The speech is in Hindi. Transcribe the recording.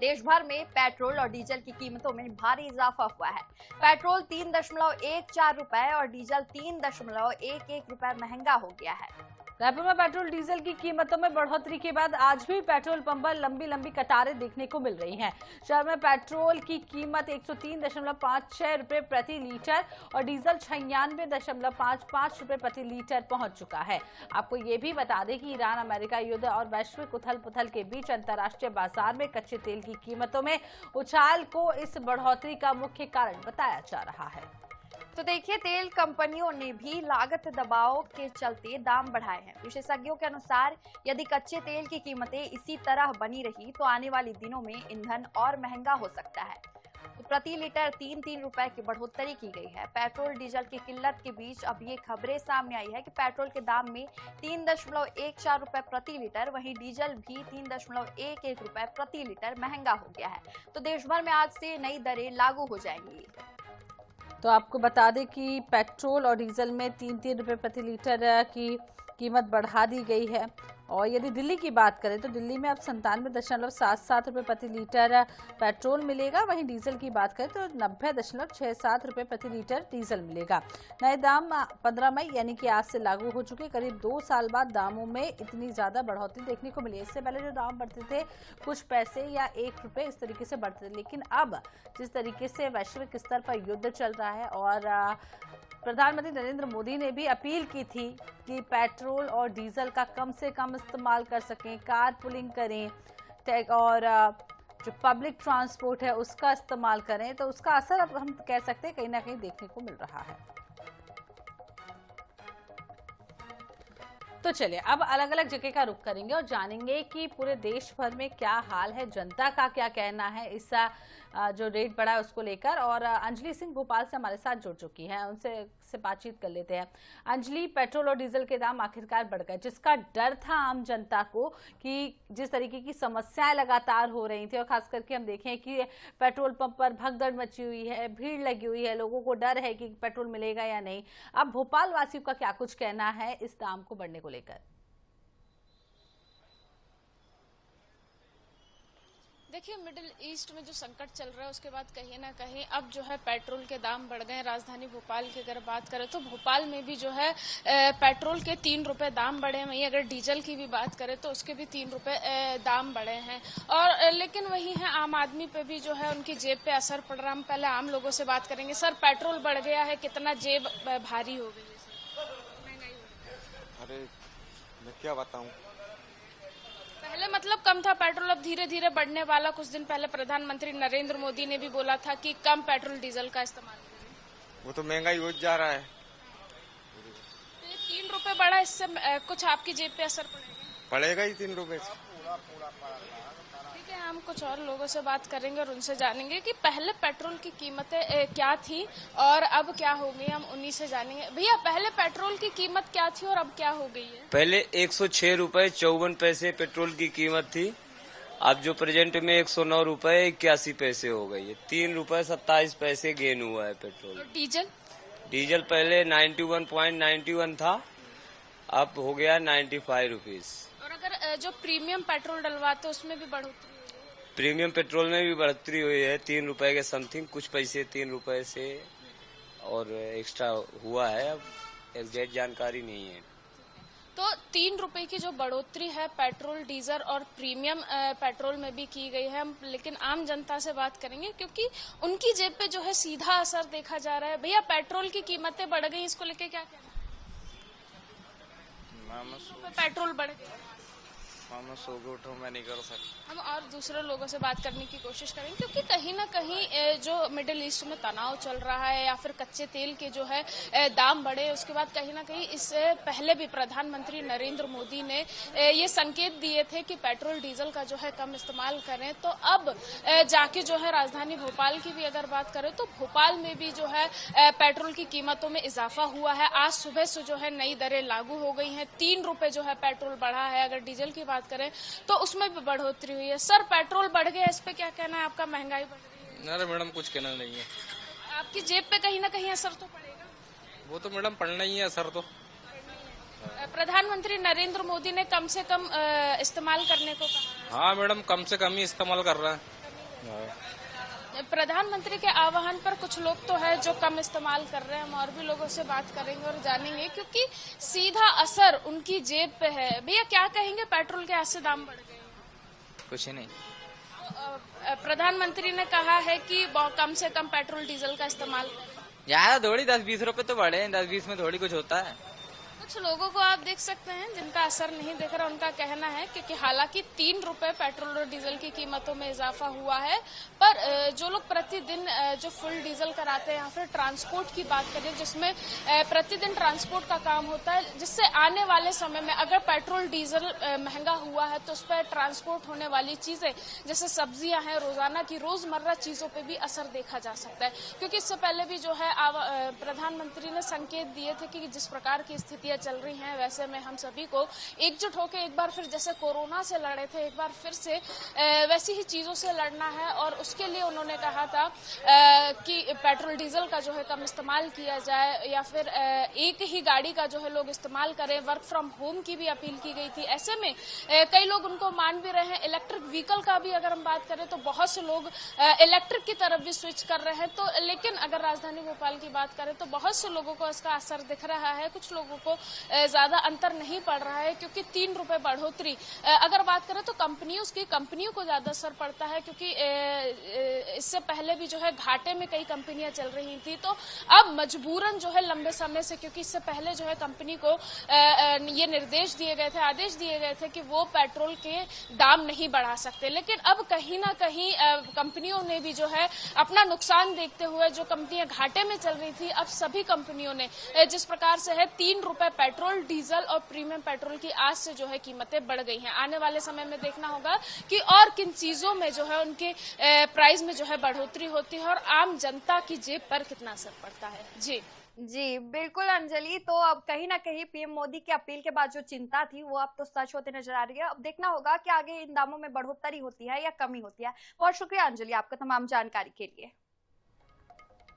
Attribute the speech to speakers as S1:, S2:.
S1: देश भर में पेट्रोल और डीजल की कीमतों में भारी इजाफा हुआ है। पेट्रोल 3.14 रुपए और डीजल 3.11 रुपए महंगा हो गया है।
S2: रायपुर में पेट्रोल डीजल की कीमतों में बढ़ोतरी के बाद आज भी पेट्रोल पंप पर लंबी लंबी कतारें देखने को मिल रही हैं। शहर में पेट्रोल की कीमत 103.56 रुपए प्रति लीटर और डीजल 96.55 रुपए प्रति लीटर पहुंच चुका है। आपको ये भी बता दें कि ईरान अमेरिका युद्ध और वैश्विक उथल पुथल के बीच अंतर्राष्ट्रीय बाजार में कच्चे तेल की कीमतों में उछाल को इस बढ़ोतरी का मुख्य कारण बताया जा रहा है।
S1: तो देखिए, तेल कंपनियों ने भी लागत दबाव के चलते दाम बढ़ाए हैं। विशेषज्ञों के अनुसार यदि कच्चे तेल की कीमतें इसी तरह बनी रही तो आने वाले दिनों में ईंधन और महंगा हो सकता है। तो प्रति लीटर 3 रुपए की बढ़ोतरी की गई है। पेट्रोल डीजल की किल्लत के बीच अब ये खबरें सामने आई है कि पेट्रोल के दाम में 3.14 रुपए प्रति लीटर, वहीं डीजल भी 3.11 रुपए प्रति लीटर महंगा हो गया है। तो देश भर में आज से नई दरें लागू हो जाएंगी।
S2: तो आपको बता दें कि पेट्रोल और डीजल में 3 रुपए प्रति लीटर की कीमत बढ़ा दी गई है। और यदि दिल्ली की बात करें तो दिल्ली में अब 97.77 रुपए प्रति लीटर पेट्रोल मिलेगा। वहीं डीजल की बात करें तो 90.67 रुपए प्रति लीटर डीजल मिलेगा। नए दाम 15 मई यानी कि आज से लागू हो चुके। करीब 2 साल बाद दामों में इतनी ज्यादा बढ़ोतरी देखने को मिली। इससे पहले जो दाम बढ़ते थे कुछ पैसे या 1 रुपए इस तरीके से बढ़ते थे, लेकिन अब जिस तरीके से वैश्विक स्तर पर युद्ध चल रहा है और प्रधानमंत्री नरेंद्र मोदी ने भी अपील की थी कि पेट्रोल और डीजल का कम से कम इस्तेमाल कर सकें, कार पुलिंग करें और जो पब्लिक ट्रांसपोर्ट है उसका इस्तेमाल करें, तो उसका असर अब हम कह सकते हैं कहीं ना कहीं देखने को मिल रहा है। तो चलिए अब अलग अलग जगह का रुख करेंगे और जानेंगे कि पूरे देश भर में क्या हाल है, जनता का क्या कहना है इस जो रेट बढ़ा है उसको लेकर। और अंजलि सिंह भोपाल से हमारे साथ जुड़ चुकी हैं, उनसे बातचीत कर लेते हैं। अंजलि, पेट्रोल और डीजल के दाम आखिरकार बढ़ गए, जिसका डर था आम जनता को कि जिस तरीके की समस्याएं लगातार हो रही थी और खास करके हम देखें कि पेट्रोल पंप पर भगदड़ मची हुई है, भीड़ लगी हुई है, लोगों को डर है कि पेट्रोल मिलेगा या नहीं। अब भोपाल वासियों का क्या कुछ कहना है इस दाम को बढ़ने को लेकर?
S3: देखिए, मिडिल ईस्ट में जो संकट चल रहा है उसके बाद कहीं ना कहीं अब जो है पेट्रोल के दाम बढ़ गए। राजधानी भोपाल की अगर बात करें तो भोपाल में भी जो है पेट्रोल के 3 रुपए दाम बढ़े हैं। वहीं अगर डीजल की भी बात करें तो उसके भी 3 रुपए दाम बढ़े हैं। और लेकिन वही है, आम आदमी पे भी जो है उनकी जेब पे असर पड़ रहा है। हम पहले आम लोगों से बात करेंगे। सर, पेट्रोल बढ़ गया है, कितना जेब भारी हो गई है? महंगाई हो गई।
S4: अरे मैं क्या बताऊं,
S3: पहले मतलब कम था पेट्रोल, अब धीरे धीरे बढ़ने वाला। कुछ दिन पहले प्रधानमंत्री नरेंद्र मोदी ने भी बोला था कि कम पेट्रोल डीजल का इस्तेमाल करें।
S4: वो तो महंगाई हो जा रहा है।
S3: तो ये 3 रुपए बढ़ा, इससे कुछ आपकी जेब पे असर
S4: पड़ेगा ही 3 रुपए से।
S3: ठीक है, हम कुछ और लोगों से बात करेंगे और उनसे जानेंगे कि पहले पेट्रोल की कीमतें क्या थी और अब क्या हो गई। हम उन्हीं से जानेंगे। भैया, पहले पेट्रोल की कीमत क्या थी और अब क्या हो गई है?
S5: पहले 106 रुपए 54 पैसे पेट्रोल की कीमत थी। अब जो प्रेजेंट में 109 रुपए 81 पैसे हो गई है। 3 रुपए 27 पैसे गेन हुआ है पेट्रोल।
S3: और डीजल?
S5: डीजल पहले 91.91 था, अब हो गया 95 रुपीज।
S3: और अगर जो प्रीमियम पेट्रोल डलवाते उसमें भी बढ़ोतरी?
S5: प्रीमियम पेट्रोल में भी बढ़ोतरी हुई है 3 रुपए के समथिंग, कुछ पैसे 3 रुपए से और एक्स्ट्रा हुआ है। अब एग्जैक्ट जानकारी नहीं है।
S3: तो 3 रुपए की जो बढ़ोतरी है पेट्रोल, डीजल और प्रीमियम पेट्रोल में भी की गई है। हम लेकिन आम जनता से बात करेंगे क्योंकि उनकी जेब पे जो है सीधा असर देखा जा रहा है। भैया, पेट्रोल की कीमतें बढ़ गई, इसको लेके क्या कहना है? पेट्रोल बढ़ गया,
S4: मैं सो के उठूं, मैं नहीं कर सकता।
S3: हम और दूसरे लोगों से बात करने की कोशिश करेंगे क्योंकि कहीं ना कहीं जो मिडिल ईस्ट में तनाव चल रहा है या फिर कच्चे तेल के जो है दाम बढ़े, उसके बाद कहीं ना कहीं इससे पहले भी प्रधानमंत्री नरेंद्र मोदी ने ये संकेत दिए थे कि पेट्रोल डीजल का जो है कम इस्तेमाल करें। तो अब जाके जो है राजधानी भोपाल की भी अगर बात करें तो भोपाल में भी जो है पेट्रोल की कीमतों में इजाफा हुआ है। आज सुबह से जो है नई दरें लागू हो गई हैं। 3 रुपए जो है पेट्रोल बढ़ा है। अगर डीजल की बात करें तो उसमें भी बढ़ोतरी हुई है। सर, पेट्रोल बढ़ गया, इस पे क्या कहना है आपका? महंगाई बढ़ रही है?
S4: अरे मैडम, कुछ कहना नहीं है।
S3: आपकी जेब पे कहीं ना कहीं असर तो पड़ेगा।
S4: वो तो मैडम पड़ना ही है असर तो।
S3: प्रधानमंत्री नरेंद्र मोदी ने कम से कम इस्तेमाल करने को कहा।
S4: हाँ मैडम, कम से कम ही इस्तेमाल कर रहा है।
S3: प्रधानमंत्री के आह्वान पर कुछ लोग तो है जो कम इस्तेमाल कर रहे हैं। हम और भी लोगों से बात करेंगे और जानेंगे, क्योंकि सीधा असर उनकी जेब पे है। भैया क्या कहेंगे, पेट्रोल के ऐसे दाम बढ़ गए?
S6: कुछ नहीं।
S3: प्रधानमंत्री ने कहा है कि कम से कम पेट्रोल डीजल का इस्तेमाल करें।
S6: यार थोड़ी 10-20 रुपए तो बढ़े हैं, 10-20 में थोड़ी कुछ होता है।
S3: कुछ लोगों को आप देख सकते हैं जिनका असर नहीं दिख रहा। उनका कहना है कि हालांकि 3 रुपए पेट्रोल और डीजल की कीमतों में इजाफा हुआ है, पर जो लोग प्रतिदिन जो फुल डीजल कराते हैं या फिर ट्रांसपोर्ट की बात करें जिसमें प्रतिदिन ट्रांसपोर्ट का काम होता है, जिससे आने वाले समय में अगर पेट्रोल डीजल महंगा हुआ है तो उस पर ट्रांसपोर्ट होने वाली चीजें जैसे सब्जियां हैं, रोजाना की रोजमर्रा चीजों पर भी असर देखा जा सकता है। क्योंकि इससे पहले भी जो है प्रधानमंत्री ने संकेत दिए थे कि जिस प्रकार की स्थितियां चल रही हैं वैसे में हम सभी को एकजुट होकर एक बार फिर जैसे कोरोना से लड़े थे, एक बार फिर से वैसी ही चीजों से लड़ना है। और उसके लिए उन्होंने कहा था कि पेट्रोल डीजल का जो है कम इस्तेमाल किया जाए या फिर एक ही गाड़ी का जो है लोग इस्तेमाल करें। वर्क फ्रॉम होम की भी अपील की गई थी। ऐसे में कई लोग उनको मान भी रहे हैं। इलेक्ट्रिक व्हीकल का भी अगर हम बात करें तो बहुत से लोग इलेक्ट्रिक की तरफ भी स्विच कर रहे हैं। तो लेकिन अगर राजधानी भोपाल की बात करें तो बहुत से लोगों को इसका असर दिख रहा है। कुछ लोगों को ज्यादा अंतर नहीं पड़ रहा है, क्योंकि 3 रुपए बढ़ोतरी अगर बात करें तो कंपनियों को ज्यादा असर पड़ता है, क्योंकि इससे पहले भी जो है घाटे में कई कंपनियां चल रही थी। तो अब मजबूरन जो है लंबे समय से, क्योंकि इससे पहले जो है कंपनी को ये निर्देश दिए गए थे, आदेश दिए गए थे कि वो पेट्रोल के दाम नहीं बढ़ा सकते, लेकिन अब कहीं ना कहीं कंपनियों ने भी जो है अपना नुकसान देखते हुए, जो कंपनियां घाटे में चल रही थी, अब सभी कंपनियों ने जिस प्रकार से है 3 रुपए पेट्रोल, डीजल और प्रीमियम पेट्रोल की आज से जो है कीमतें बढ़ गई हैं। आने वाले समय में देखना होगा कि और किन चीजों में जो है उनके प्राइस में जो है बढ़ोतरी होती है और आम जनता की जेब पर कितना असर पड़ता है। जी
S1: बिल्कुल अंजलि। तो अब कहीं ना कहीं पीएम मोदी की अपील के बाद जो चिंता थी वो अब तो सच होते नजर आ रही है। अब देखना होगा कि आगे इन दामों में बढ़ोतरी होती है या कमी होती है। बहुत शुक्रिया अंजलि आपका तमाम जानकारी के लिए।